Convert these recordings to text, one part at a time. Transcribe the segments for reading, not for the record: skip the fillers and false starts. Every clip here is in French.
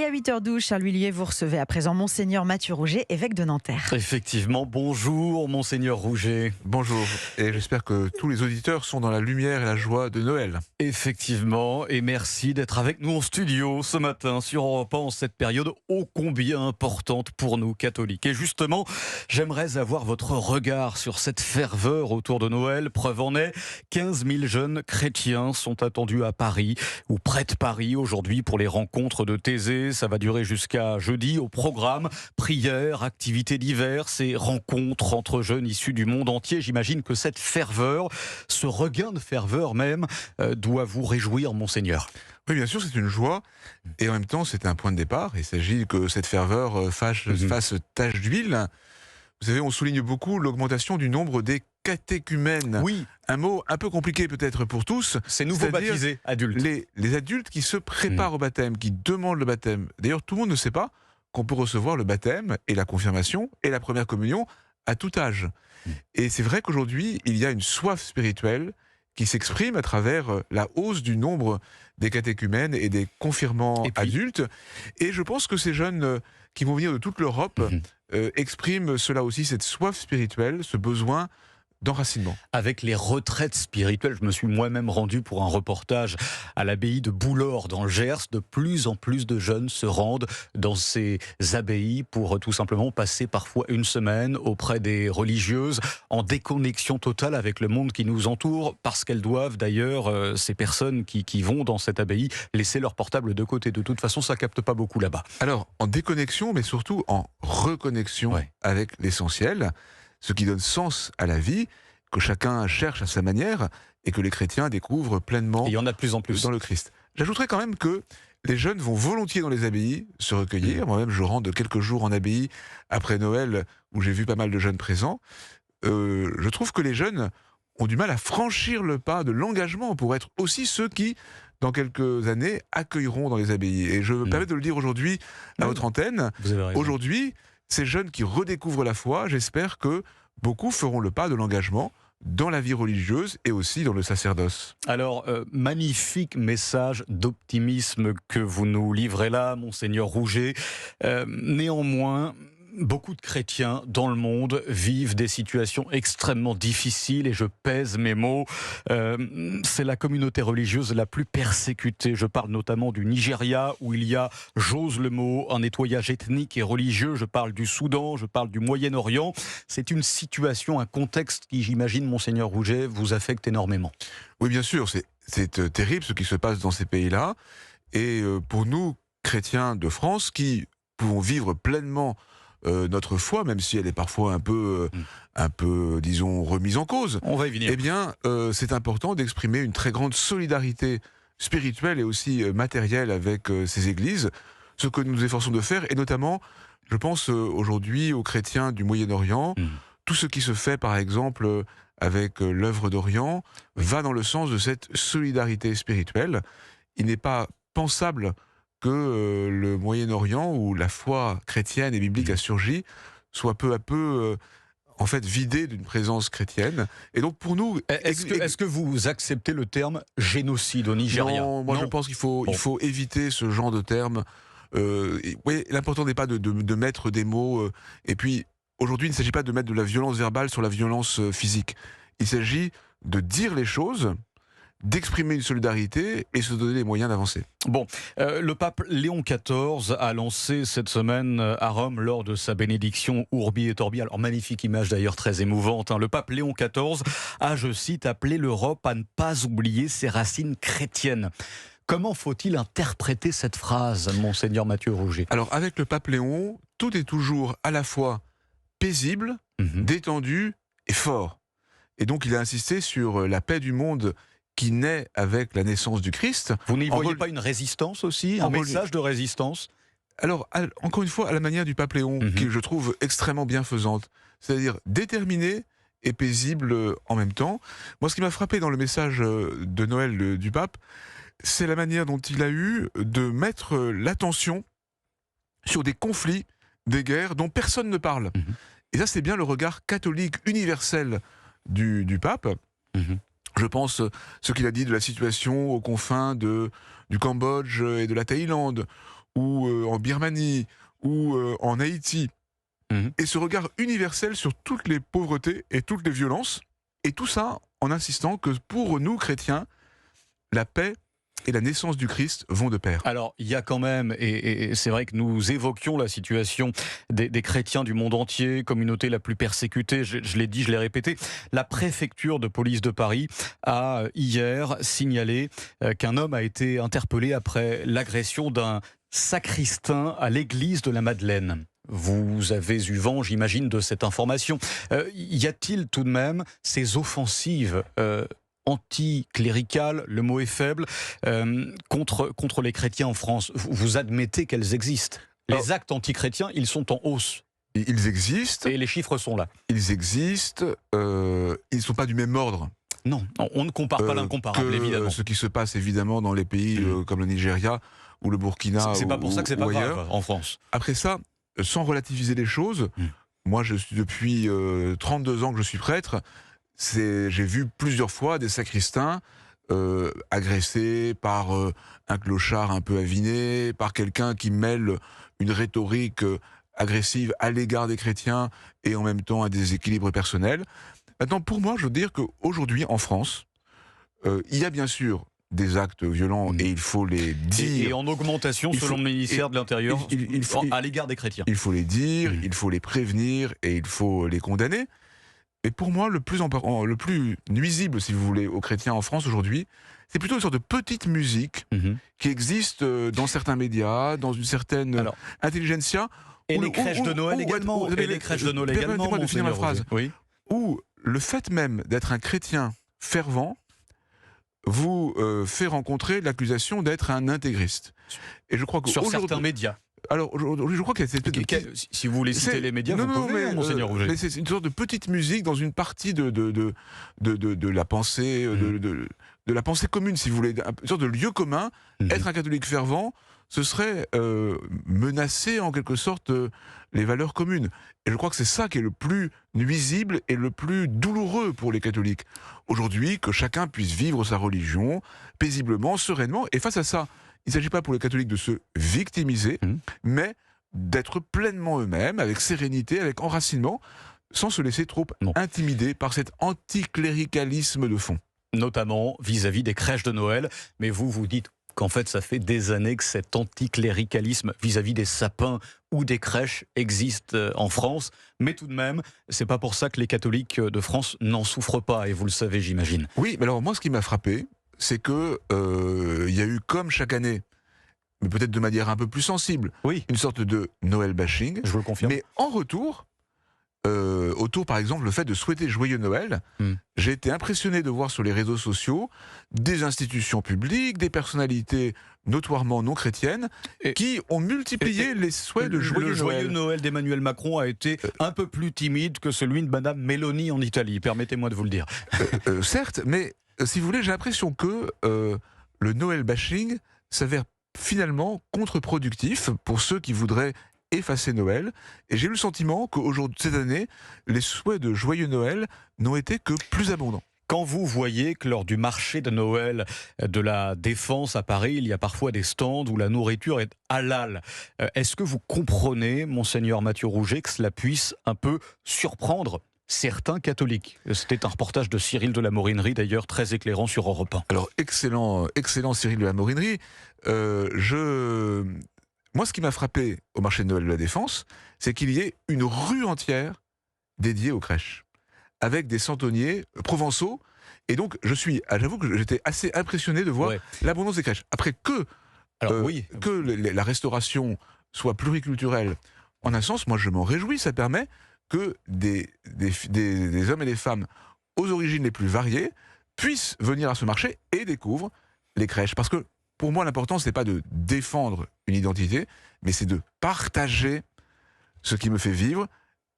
à 8h12, Charles Huillier, vous recevez à présent Monseigneur Mathieu Rouget, évêque de Nanterre. Effectivement, bonjour Monseigneur Rouget. Bonjour, et j'espère que tous les auditeurs sont dans la lumière et la joie de Noël. Effectivement, et merci d'être avec nous en studio ce matin sur Europe 1 en cette période ô combien importante pour nous catholiques. Et justement, j'aimerais avoir votre regard sur cette ferveur autour de Noël. Preuve en est, 15 000 jeunes chrétiens sont attendus à Paris ou près de Paris aujourd'hui pour les rencontres de Thésée. Ça va durer jusqu'à jeudi. Au programme, prières, activités diverses et rencontres entre jeunes issus du monde entier. J'imagine que cette ferveur, ce regain de ferveur même, doit vous réjouir, Monseigneur. Oui, bien sûr, c'est une joie, et en même temps, c'est un point de départ. Il s'agit que cette ferveur fasse tache d'huile. Vous savez, on souligne beaucoup l'augmentation du nombre des catéchumènes. Oui. Un mot un peu compliqué peut-être pour tous. Ces nouveaux baptisés adultes. Les adultes qui se préparent au baptême, qui demandent le baptême. D'ailleurs, tout le monde ne sait pas qu'on peut recevoir le baptême et la confirmation et la première communion à tout âge. Et c'est vrai qu'aujourd'hui, il y a une soif spirituelle qui s'exprime à travers la hausse du nombre des catéchumènes et des confirmants adultes. Et je pense que ces jeunes qui vont venir de toute l'Europe expriment cela aussi, cette soif spirituelle, ce besoin d'enracinement. Avec les retraites spirituelles, je me suis moi-même rendu pour un reportage à l'abbaye de Boulord dans le Gers. De plus en plus de jeunes se rendent dans ces abbayes pour tout simplement passer parfois une semaine auprès des religieuses en déconnexion totale avec le monde qui nous entoure, parce qu'elles doivent d'ailleurs, ces personnes qui vont dans cette abbaye, laisser leur portable de côté. De toute façon, ça capte pas beaucoup là-bas. Alors, en déconnexion, mais surtout en reconnexion avec l'essentiel, ce qui donne sens à la vie, que chacun cherche à sa manière et que les chrétiens découvrent pleinement. Et il y en a de plus en plus dans le Christ. J'ajouterais quand même que les jeunes vont volontiers dans les abbayes se recueillir. Moi-même, je rentre de quelques jours en abbaye après Noël, où j'ai vu pas mal de jeunes présents. Je trouve que les jeunes ont du mal à franchir le pas de l'engagement pour être aussi ceux qui, dans quelques années, accueilleront dans les abbayes. Et je me permets de le dire aujourd'hui à votre antenne. Aujourd'hui, ces jeunes qui redécouvrent la foi, j'espère que beaucoup feront le pas de l'engagement dans la vie religieuse et aussi dans le sacerdoce. Alors, magnifique message d'optimisme que vous nous livrez là, Monseigneur Rouget. Néanmoins, beaucoup de chrétiens dans le monde vivent des situations extrêmement difficiles, et je pèse mes mots. C'est la communauté religieuse la plus persécutée. Je parle notamment du Nigeria, où il y a, j'ose le mot, un nettoyage ethnique et religieux. Je parle du Soudan, je parle du Moyen-Orient. C'est une situation, un contexte qui, j'imagine, Monseigneur Rouget, vous affecte énormément. Oui, bien sûr, c'est terrible ce qui se passe dans ces pays-là. Et pour nous, chrétiens de France, qui pouvons vivre pleinement notre foi, même si elle est parfois un peu, disons, remise en cause. On va y venir. Eh bien, c'est important d'exprimer une très grande solidarité spirituelle et aussi matérielle avec ces églises. Ce que nous nous efforçons de faire, et notamment, je pense aujourd'hui aux chrétiens du Moyen-Orient. Tout ce qui se fait, par exemple, avec l'œuvre d'Orient, va dans le sens de cette solidarité spirituelle. Il n'est pas pensable que le Moyen-Orient, où la foi chrétienne et biblique a surgi, soit peu à peu en fait vidé d'une présence chrétienne. Et donc pour nous... Est-ce que vous acceptez le terme génocide au Nigeria? Non, moi je pense qu'il faut éviter ce genre de terme. Oui, l'important n'est pas de mettre des mots. Et puis, aujourd'hui, il ne s'agit pas de mettre de la violence verbale sur la violence physique. Il s'agit de dire les choses, d'exprimer une solidarité et se donner les moyens d'avancer. Bon, le pape Léon XIV a lancé cette semaine à Rome, lors de sa bénédiction Urbi et Orbi, alors magnifique image d'ailleurs très émouvante, le pape Léon XIV a, je cite, appelé l'Europe à ne pas oublier ses racines chrétiennes. Comment faut-il interpréter cette phrase, Monseigneur Mathieu Rouget? Alors, avec le pape Léon, tout est toujours à la fois paisible, détendu et fort. Et donc, il a insisté sur la paix du monde qui naît avec la naissance du Christ. Vous n'y voyez pas une résistance aussi, un message de résistance? Alors, encore une fois, à la manière du pape Léon, qui je trouve extrêmement bienfaisante, c'est-à-dire déterminée et paisible en même temps. Moi, ce qui m'a frappé dans le message de Noël du pape, c'est la manière dont il a eu de mettre l'attention sur des conflits, des guerres dont personne ne parle. Et ça, c'est bien le regard catholique universel du pape. Je pense ce qu'il a dit de la situation aux confins du Cambodge et de la Thaïlande, ou en Birmanie, ou en Haïti, et ce regard universel sur toutes les pauvretés et toutes les violences, et tout ça en insistant que pour nous, chrétiens, la paix et la naissance du Christ vont de pair. Alors, il y a quand même, et c'est vrai que nous évoquions la situation des chrétiens du monde entier, communauté la plus persécutée, je l'ai dit, je l'ai répété, la préfecture de police de Paris a hier signalé qu'un homme a été interpellé après l'agression d'un sacristain à l'église de la Madeleine. Vous avez eu vent, j'imagine, de cette information. Y a-t-il tout de même ces offensives anticléricales, le mot est faible, contre les chrétiens en France? Vous admettez qu'elles existent? Les actes antichrétiens, ils sont en hausse. Ils existent. Et les chiffres sont là. Ils existent. Ils ne sont pas du même ordre. Non, on ne compare pas l'incomparable, évidemment. Ce qui se passe évidemment dans les pays comme le Nigeria ou le Burkina. C'est pas pour ça que c'est pas grave en France. Après ça, sans relativiser les choses, moi je suis depuis 32 ans que je suis prêtre. J'ai vu plusieurs fois des sacristains agressés par un clochard un peu aviné, par quelqu'un qui mêle une rhétorique agressive à l'égard des chrétiens et en même temps un déséquilibre personnel. Maintenant, pour moi, je veux dire qu'aujourd'hui, en France, il y a bien sûr des actes violents et il faut les dire. Et en augmentation, selon le ministère de l'Intérieur, à l'égard des chrétiens. Il faut les dire, il faut les prévenir et il faut les condamner. Mais pour moi, le plus nuisible, si vous voulez, aux chrétiens en France aujourd'hui, c'est plutôt une sorte de petite musique qui existe dans certains médias, dans une certaine intelligentsia. Et les crèches de Noël également. Et les crèches de Noël également. Permettez-moi de finir ma phrase. Oui. Où le fait même d'être un chrétien fervent vous fait rencontrer l'accusation d'être un intégriste. Et je crois que sur certains médias. Alors, aujourd'hui, je crois qu'il y a si vous voulez citer les médias, vous pouvez, Monseigneur Rouget. Mais c'est une sorte de petite musique dans une partie de la pensée, de la pensée commune, si vous voulez, une sorte de lieu commun. Être un catholique fervent, ce serait menacer en quelque sorte les valeurs communes. Et je crois que c'est ça qui est le plus nuisible et le plus douloureux pour les catholiques. Aujourd'hui, que chacun puisse vivre sa religion paisiblement, sereinement, et face à ça, il ne s'agit pas pour les catholiques de se victimiser, mais d'être pleinement eux-mêmes, avec sérénité, avec enracinement, sans se laisser trop intimider par cet anticléricalisme de fond. Notamment vis-à-vis des crèches de Noël. Mais vous dites qu'en fait, ça fait des années que cet anticléricalisme vis-à-vis des sapins ou des crèches existe en France. Mais tout de même, c'est pas pour ça que les catholiques de France n'en souffrent pas, et vous le savez, j'imagine. Oui, mais alors moi, ce qui m'a frappé, c'est que y a eu, comme chaque année, mais peut-être de manière un peu plus sensible, une sorte de Noël bashing. Je vous le confirme. Mais en retour, autour par exemple le fait de souhaiter joyeux Noël, j'ai été impressionné de voir sur les réseaux sociaux des institutions publiques, des personnalités notoirement non chrétiennes, qui ont multiplié les souhaits de joyeux Noël. Le joyeux Noël d'Emmanuel Macron a été un peu plus timide que celui de Madame Meloni en Italie, permettez-moi de vous le dire. Certes, mais si vous voulez, j'ai l'impression que le Noël bashing s'avère finalement contre-productif pour ceux qui voudraient effacer Noël. Et j'ai eu le sentiment qu'aujourd'hui, cette année, les souhaits de joyeux Noël n'ont été que plus abondants. Quand vous voyez que lors du marché de Noël de la Défense à Paris, il y a parfois des stands où la nourriture est halal, est-ce que vous comprenez, Monseigneur Mathieu Rouget, que cela puisse un peu surprendre certains catholiques? C'était un reportage de Cyril de la Morinerie, d'ailleurs très éclairant sur Europe 1. Alors, excellent Cyril de la Morinerie. Moi, ce qui m'a frappé au marché de Noël de la Défense, c'est qu'il y ait une rue entière dédiée aux crèches, avec des centeniers provençaux. Et donc, j'avoue que j'étais assez impressionné de voir l'abondance des crèches. Après, que la restauration soit pluriculturelle, en un sens, moi je m'en réjouis, ça permet que des hommes et des femmes aux origines les plus variées puissent venir à ce marché et découvrent les crèches. Parce que pour moi, l'important, ce n'est pas de défendre une identité, mais c'est de partager ce qui me fait vivre,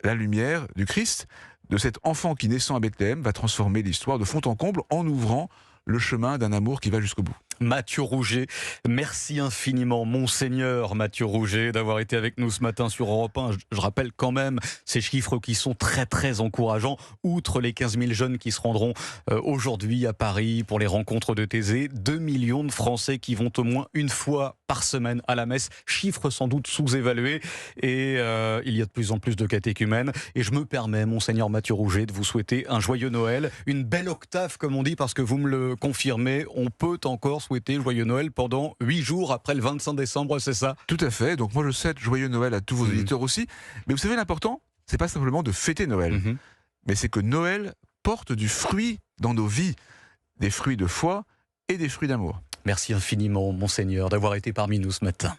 la lumière du Christ, de cet enfant qui, naissant à Bethléem, va transformer l'histoire de fond en comble en ouvrant le chemin d'un amour qui va jusqu'au bout. Mathieu Rouget, merci infiniment, Monseigneur Mathieu Rouget, d'avoir été avec nous ce matin sur Europe 1. Je rappelle quand même ces chiffres qui sont très très encourageants. Outre les 15 000 jeunes qui se rendront aujourd'hui à Paris pour les rencontres de Thésée, 2 millions de Français qui vont au moins une fois par semaine à la messe. Chiffre sans doute sous-évalué. Et il y a de plus en plus de catéchumènes. Et je me permets, Monseigneur Mathieu Rouget, de vous souhaiter un joyeux Noël, une belle octave comme on dit, parce que vous me le confirmez, on peut encore souhaiter joyeux Noël pendant 8 jours après le 25 décembre, c'est ça? Tout à fait. Donc moi, je souhaite joyeux Noël à tous vos auditeurs aussi. Mais vous savez, l'important, c'est pas simplement de fêter Noël, mais c'est que Noël porte du fruit dans nos vies, des fruits de foi et des fruits d'amour. Merci infiniment, Monseigneur, d'avoir été parmi nous ce matin.